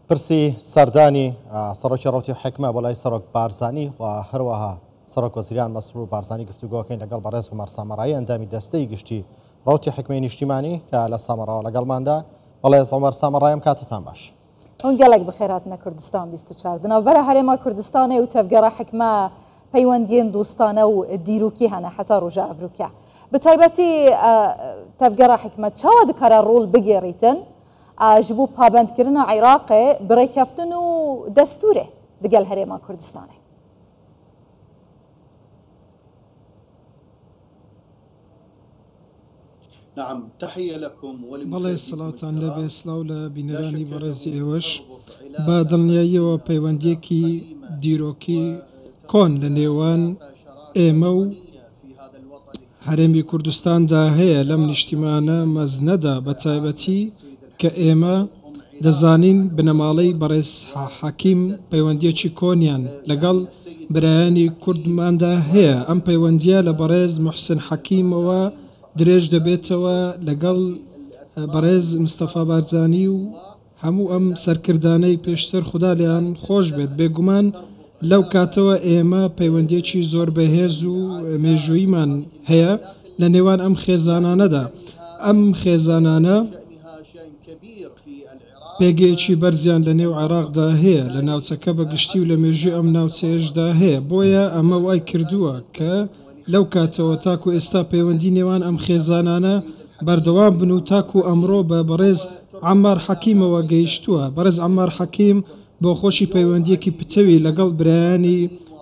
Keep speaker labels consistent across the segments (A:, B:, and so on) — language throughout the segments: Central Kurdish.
A: پرسی سەردانی سەرۆکی ڕەوتی حکمە بۆ لای سەرۆک بارزانی و هەروەها سەرۆک وەزیران مەسرور بارزانی گفتوگۆکەین لەگەڵ بەڕێز عومەر سامەڕایی ئەندامی دەستەی گشتی ڕەوتی حکمەی نیشتیمانی کە لە سامەڕاوە لەگەڵماندا. بەڵێز عومەر سامەڕایم کاتتان باش.
B: هەنگەڵێک بخێراتنە کوردستان 24 دناوبەرە هەرێما کوردستانê û tevgera hikme peywendiyên dostane û dîrokî hene heta roja Evrûkê. Bi taybetî tevgera hikme çawa dikare rol bigêrîtin ji bo pabendkirina Iraqê bi rêkeftin û destûrê digel herêma Kurdistanê.
C: بەڵێ سڵاوتان لەبێ سلااو لە بینەرانی بەڕێزی ئێوەش بە دڵنیاییەوە پەیوەندیەکی دیرۆکی کۆن لە نێوان ئێمە و هەرێمی کوردستاندا هەیە لەم نیشتیمانە مەزنەدا بە تایبەتی کە ئێمە دەزانین بنەماڵەی بەڕێز حەکیم پەیوەندیەکی کۆنیان لەگەڵ برایانی کوردماندا هەیە. ئەم پەیوەندیە لە بەڕێز محسن حەکیمەوە درێژ دەبێتەوە لەگەڵ بەڕێز مستەفا بارزانی و هەموو ئەم سەرکردانەی پێشتر خوددا لیان خۆش بێت. بێگومان لەو کاتەوە ئێمە پەیوەندێکی زۆر بەهێز و مێژوویمان هەیە لە نێوان ئەم خێزانانەدا. ئەم خێزانانە پێگەیەکی بەرزیان لە نێو عێراقدا هەیە لە ناوچەکە بەگشتی و لە مێژووی ئەم ناوچەیەشدا هەیە. بۆیە ئەمە وای کردووە کە لەو کاتەوە تاکو ئێستا پەیوەندی نێوان ئەم خێزانانە بەردەوام بن و تاکو ئەمڕۆ بە بەڕێز عەمار حەکیمەوە گەیشتووە. بەڕێز عەمار حەکیم بۆ خۆشی پەیوەندیەکی پتەوی لەگەڵ برایانی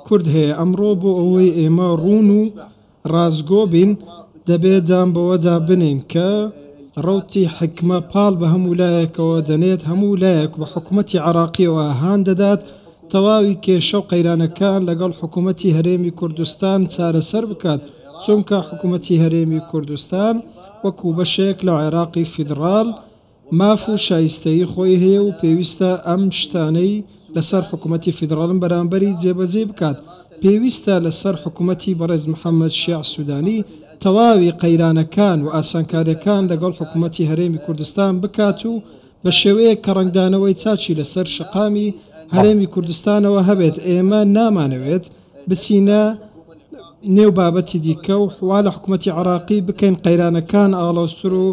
C: کورد هەیە. ئەمڕۆ بۆ ئەوەی ئێمە ڕوون و ڕازگۆ بین دەبێت دام بەوەدا بنین کە ڕەوتی حکمە پاڵ بە هەموو لایەکەوە دەنێت هەموو لایەک بە حکوومەتی عێراقیەوە هان دەدات تەواوی کێشە و قەیرانەکان لەگەڵ حکوومەتی هەرێمی کوردستان چارەسەر بکات، چونکە حکوومەتی هەرێمی کوردستان وەکو بەشێک لە عێراقی فیدراڵ ماف و شایستەی خۆی هەیە و پێویستە ئەم شتانەی لەسەر حکوومەتی فیدراڵم بەرامبەری جێبەجێ بکات. پێویستە لەسەر حکوومەتی بەڕێز محەممەد شیع سوودانی تەواوی قەیرانەکان و ئاسانکاریەکان لەگەڵ حکوومەتی هەرێمی کوردستان بکات و بە شێوەیە کە ڕنگدانەوەی چاچی لەسەر شقامی هەرێمی کوردستانەوە هەبێت. ئێمە نامانەوێت بچینە نێو بابەتی دیکە و حوا لە حکوومەتی عێراقی بکەین قەیرانەکان ئاڵۆستر و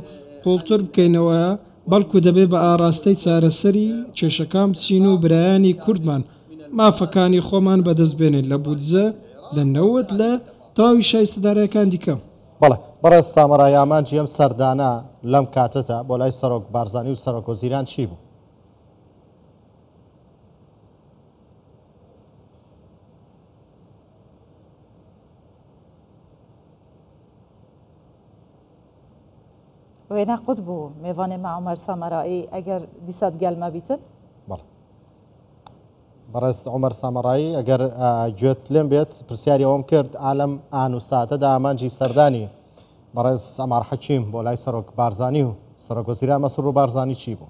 C: قوڵتر بکەینەوە، بەڵکو دەبێت بە ئاراستەی چارەسەری کێشەکان بچین و برایانی کوردمان مافەکانی خۆمان بەدەستبێنێت لە بودجە لە نەوت لە تەواوی شایستەدارەکان دیکە.
A: بەڵێ بەڕێز سامەڕایی ئامانجی ئەم سەردانە لەم کاتەتە بۆ لای سەرۆک بارزانی و سەرۆک وەزیران چی بوو؟
B: وێنە قوت بوو میێوانێ مە عومەر سامەڕایی ئەگەر دیسات گەلمە بیتن؟
A: بەڕێز عومەر سامەڕایی ئەگەر گوێت لێم بێت پرسیاری ئەوم کرد ئالەم ئان و ساتەدا ئامانجی سەردانی بەڕێز عەمار حەکیم بۆ لای سەرۆک بارزانی و سەرۆک وەزیران مەسرور بارزانی چی بوو؟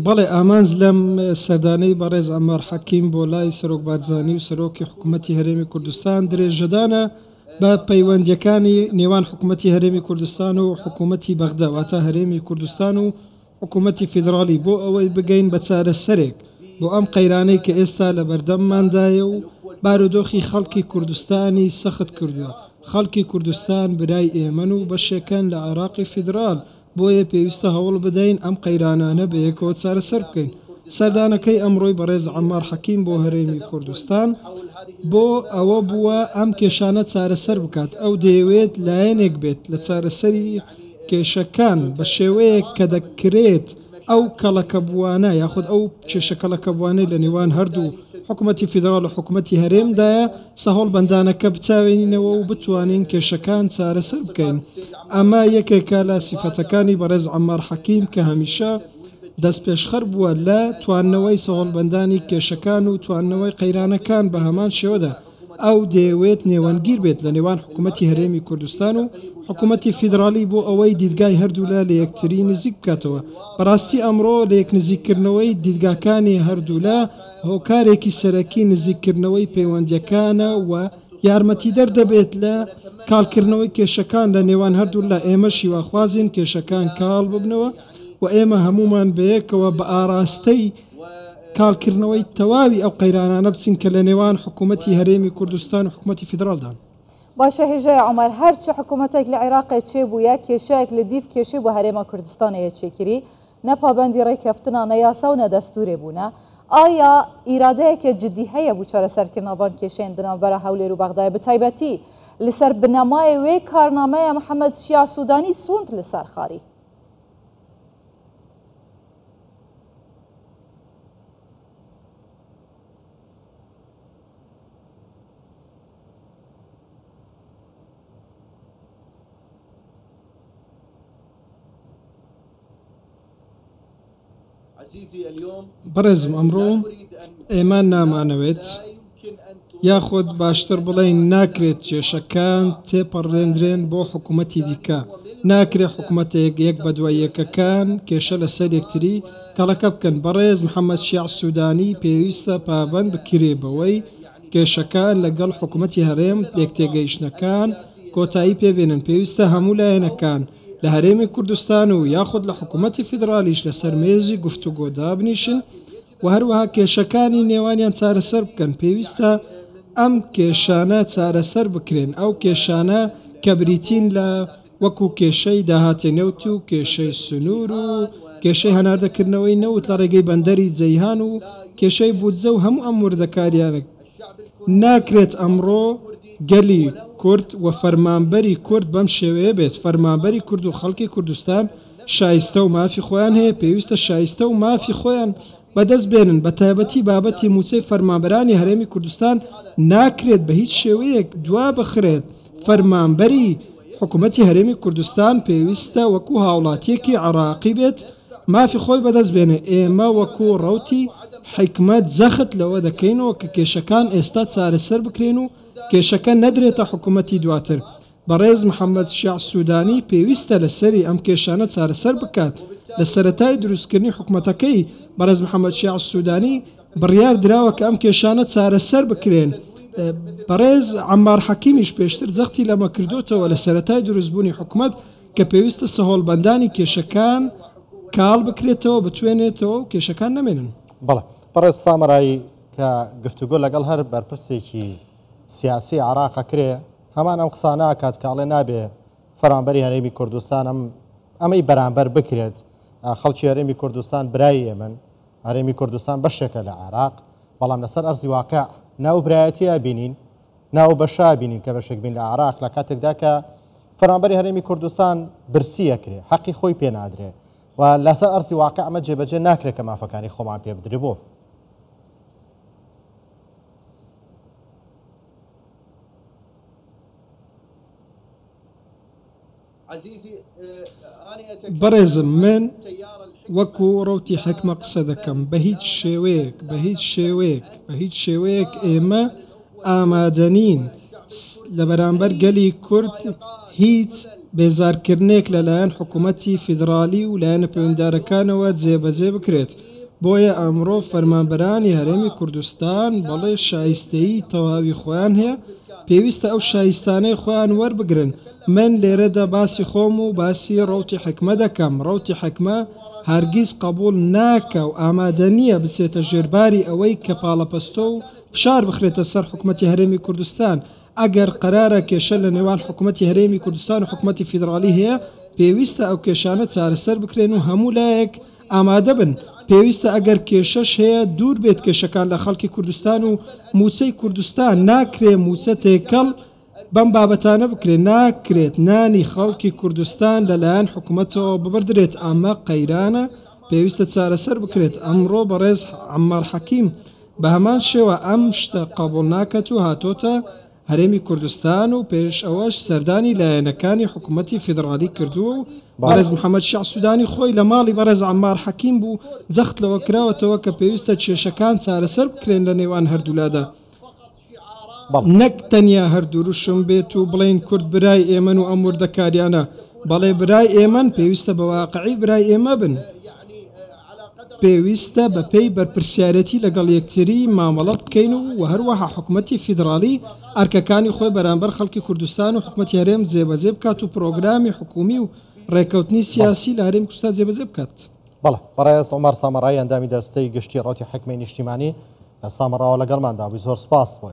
C: بەڵێ ئامانج لەم سەردانەی بەڕێز عەمار حەکیم بۆ لای سەرۆک بارزانی و سەرۆکی حکوومەتی هەرێمی کوردستان درێژەدانە بە پەیوەندیەکانی نێوان حکوومەتی هەرێمی کوردستان و حکوومەتی بەغدا واتە هەرێمی کوردستان و حکوومەتی فیدراڵی بۆ ئەوەی بگەین بە چارەسەرێک بۆ ئەم قەیرانەی کە ئێستا لە بەردەمماندایە و بارودۆخی خەڵکی کوردستانی سەخت کردووە. خەڵکی کوردستان برای ئێمن و بەشێکەن لە عێراقی فیدراڵ، بۆیە پێویستە هەوڵ بدەین ئەم قەیرانانە بە یەکەوە چارەسەر بکەین. سەردانەکەی ئەمڕۆی بەڕێز عەمار حەکیم بۆ هەرێمی کوردستان بۆ ئەوە بووە ئەم کێشانە چارەسەر بکات. ئەو دەیەوێت لایەنێک بێت لە چارەسەری کێشەکان بە شێوەیەک کە دەکرێت ئەو کەڵەکەبووانە یاخود ئەو کێشەکەڵەکەبوانەی لە نێوان هەردوو حکوومەتی فیدراڵ و حکوومەتی هەرێمدایە سەهۆڵ بەندانەکە بچاوێنینەوە و بتوانین کێشەکان چارەسەر بکەین. ئەمە یەکێکە لە سیفەتەکانی بەڕێز عەمار حەکیم کە هەمیشە دەست پێشخەر بووە لە توانەوەی سەهۆڵبەندانی کێشەکان و توانەوەی قەیرانەکان بە هەمان شێوەدا. ئەو دەیەوێت نێوانگیر بێت لە نێوان حکوومەتی هەرێمی کوردستان و حکوومەتی فیدراڵی بۆ ئەوەی دیدگای هەردوولا لە یەکتری نزیک بکاتەوە. بەڕاستی ئەمڕۆ لە یەک نزیکردنەوەی دیدگاکانی هەردوولا هۆکارێکی سەرەکی نزیکردنەوەی پەیوەندیەکانە و یارمەتی دەردەبێت لە کاڵکردنەوەی کێشەکان لە نێوان هەردوو لە ئێمە شیواخوازین کێشەکان کاڵ ببنەوە و ئێمە هەمومان بەیەکەوە بە ئاراستەی کاڵکردنەوەی تەواوی ئەو قەیرانانە بچین کە لە نێوان حکوومەتی هەرێمی کوردستان و حکوومەتی فیدراڵدان.
B: باشە هێژای عمر هەرچی حکوومەتێک لە عێراقی چێ بوو یا کێشەیەک لە دیف کێشەی بۆ هەرێمە کوردستانەیە چێکری نەپابەندی ڕێککەفتنە نەیاسا و نەدەستورێ بوونە ئایا ئیرادەیەکە جدی هەیە بوو چارەسەرکردنەوەن کێشەیان دناوبەرە هەولێر و بەغدای بەتایبەتی لەسەر بنەمای وێ کارنامەیە محەممەد شیا سوودانی سوند لەسەر خاری.
C: بەڕێزم ئەمڕۆ ئێمان نامانەوێت یاخود باشتر بڵێن ناکرێت کێشەکان تێپەڕێنرێن بۆ حکوومەتی دیکە ناکرێت حکوومەتێک یەک بە دوای یەکەکان کێشە لەسەر یەکتری کەڵەکە بکەن. بەڕێز محەممەد شیع سوودانی پێویستە پابەند بکرێ بەوەی کێشەکان لەگەڵ حکوومەتی هەرێم یەکتێگەیشتنەکان کۆتایی پێبێنن. پێویستە هەموو لایەنەکان لە هەرێمی کوردستان و یاخود لە حکوومەتی فیدرالیش لەسەر مێزی گفتوگۆدا بنیشن و هەروەها کێشەکانی نێوانیان چارەسەر بکەن. پێویستە ئەم کێشانە چارەسەر بکرێن ئەو کێشانە کە بریتین لە وەکو کێشەی داهاتێنەوت و کێشەی سنوور و کێشەی هەناردەکردنەوەی نەوت لە ڕێگەی بەندەری جەیهان و کێشەی بودجە و هەموو ئەم وردەکاریانە ناکرێت ئەمڕۆ گەلی کورد و فەرمانبەری کورد بەم شێوەیە بێت. فەرمانبەری کورد و خەڵکی کوردستان شایستە و مافی خۆیان هەیە پێویستە شایستە و مافی خۆیان بەدەست بێنن. بە تایبەتی بابەتی موچەی فەرمانبەرانی هەرێمی کوردستان ناکرێت بە هیچ شێوەیەک دوا بخرێت. فەرمانبەری حکوومەتی هەرێمی کوردستان پێویستە وەکو هاوڵاتیەکی عراقی بێت مافی خۆی بەدەست بێنێ. ئێمە وەکو ڕەوتی حکمت زەخت لەوە دەکەینەوە کە کێشەکان ئێستا چارەسەر بکرێن و کێشەکە نەدرێتە حکوومەتی دواتر. بەڕێز محەممەد شیع سوودانی پێویستە لەسەری ئەم کێشانە چارەسەر بکات. لە سەرەتای دروستکردنی حکوومەتەکەی بەڕێز محەممەد شیع سوودانی بڕیار دراوە کە ئەم کێشانە چارەسەر بکرێن. بەڕێز عەمار حەکیمیش پێشتر جەختی لەمە کردوتەوە لە سەرەتای دروستبوونی حکوومەت کە پێویستە سەهۆڵبەندانی کێشەکان کاڵ بکرێتەوە بتوێنێتەوە و کێشەکان نەمێنن.
A: بەڵێ بەڕێز سامرایی کە گفتوگۆ لەگەڵ هەر بەرپرسێکی سیاسی عراقە کرێ هەمان ئەم قسانە کات کاڵێ نابێ فەرمانبەری هەرێمی کوردستان ئەمەی بەرامبەر بکرێت. خەڵکی هەرێمی کوردستان برای ئێمن هەرێمی کوردستان بەشێکە لە عراق بەڵام لەسەر ئەرزی واقع ناو برایەتیە بینین ناو بەشا بینین کە بەشێک بین لە عراق لە کاتێکدا کە فەرمانبەری هەرێمی کوردستان برسیە کرێ حەقی خۆی پێ نادرێ و لەسەر ئەرزی واقع ئەمە جێبەجێ ناکرێت کە مافەکانی خۆمان پێ بدرێ بۆ.
C: بەڕێزم من وەکو ڕەوتی حکمە قسە دەکەم بە هیچ شێوەیەک ئێمە ئامادەنین لە بەرامبەر گەلی کورد هیچ بێزارکردنێک لەلایەن حکوومەتی فیدرالی و لایەنە پەیوەنددارەکانەوە جێبەجێ بکرێت. بۆیە ئەمڕۆ فەرمانبەرانی هەرێمی کوردستان بەڵێ شایستەیی تەواوی خۆیان هەیە پێویستە ئەو شایستانەی خۆیان وەربگرن. من لێرەدا باسی خۆم و باسی ڕەوتی حکمە دەکەم. ڕەوتی حکمە هەرگیز قبول ناکە و ئامادە نییە بچێتە ژێرباری ئەوەی کە پاڵەپەستۆ و فشار بخرێتە سەر حکوومەتی هەرێمی کوردستان. ئەگەر قەرارە کێشە لە نێوان حکوومەتی هەرێمی کوردستان و حکوومەتی فیدرالی هەیە پێویستە ئەو کێشانە چارەسەر بکرێن و هەموو لایەک ئامادە بن. پێویستە ئەگەر کێشەش هەیە دوور بێت کێشەکان لە خەڵکی کوردستان و موچەی کوردستان ناکرێ موچە تێکەڵ بەم بابەتانە بکرێت. ناکرێت نانی خەڵکی کوردستان لەلایەن حکوومەتەوە ببردرێت. ئەمە قەیرانە پێویستە چارەسەر بکرێت. ئەمڕۆ بەڕێز عەمار حەکیم بە هەمان شێوە ئەم شتە قبول ناکات و هاتۆتە هەرێمی کوردستان و پێش ئەوەش سەردانی لایەنەکانی حکوومەتی فیدرالی کردووە و بەڕێز محەممەد شیع سوودانی خۆی لە ماڵی بەڕێز عەمار حەکیم بوو جەخت لەوە کراوەتەوە کە پێویستە کێشەکان چارەسەر بکرێن لە نێوان هەردوولادا. نەک تەنیا هەردووروشم بێت و بڵێن کورد برای ئێمن و ئەم وردەکاریانە بەڵێ برای ئێمن پێویستە بە واقعی برای ئێمە بن. پێویستە بە پێی بەرپرسیارەتی لەگەڵ یەکتری مامەڵە بکەین و هەروەها حکوومەتی فیدراالی ئەرکەکانی خۆی بەرامبەر خەڵکی کوردستان و حکوومەتی هەرێم جێبەجێ بکات و پرۆگرامی حکومی و ڕێکەوتنی سیاسی لە هەرێمی کوردستان جێبەجێ بکات.
A: بەڵێ بەڕێز عومەر سامەڕایی ئەندامی دەستەی گشتی ڕۆتی حکومەتی نیشتیمانی لە سامەڕاوە لەگەڵماندا بووی. زۆر سپاس بۆ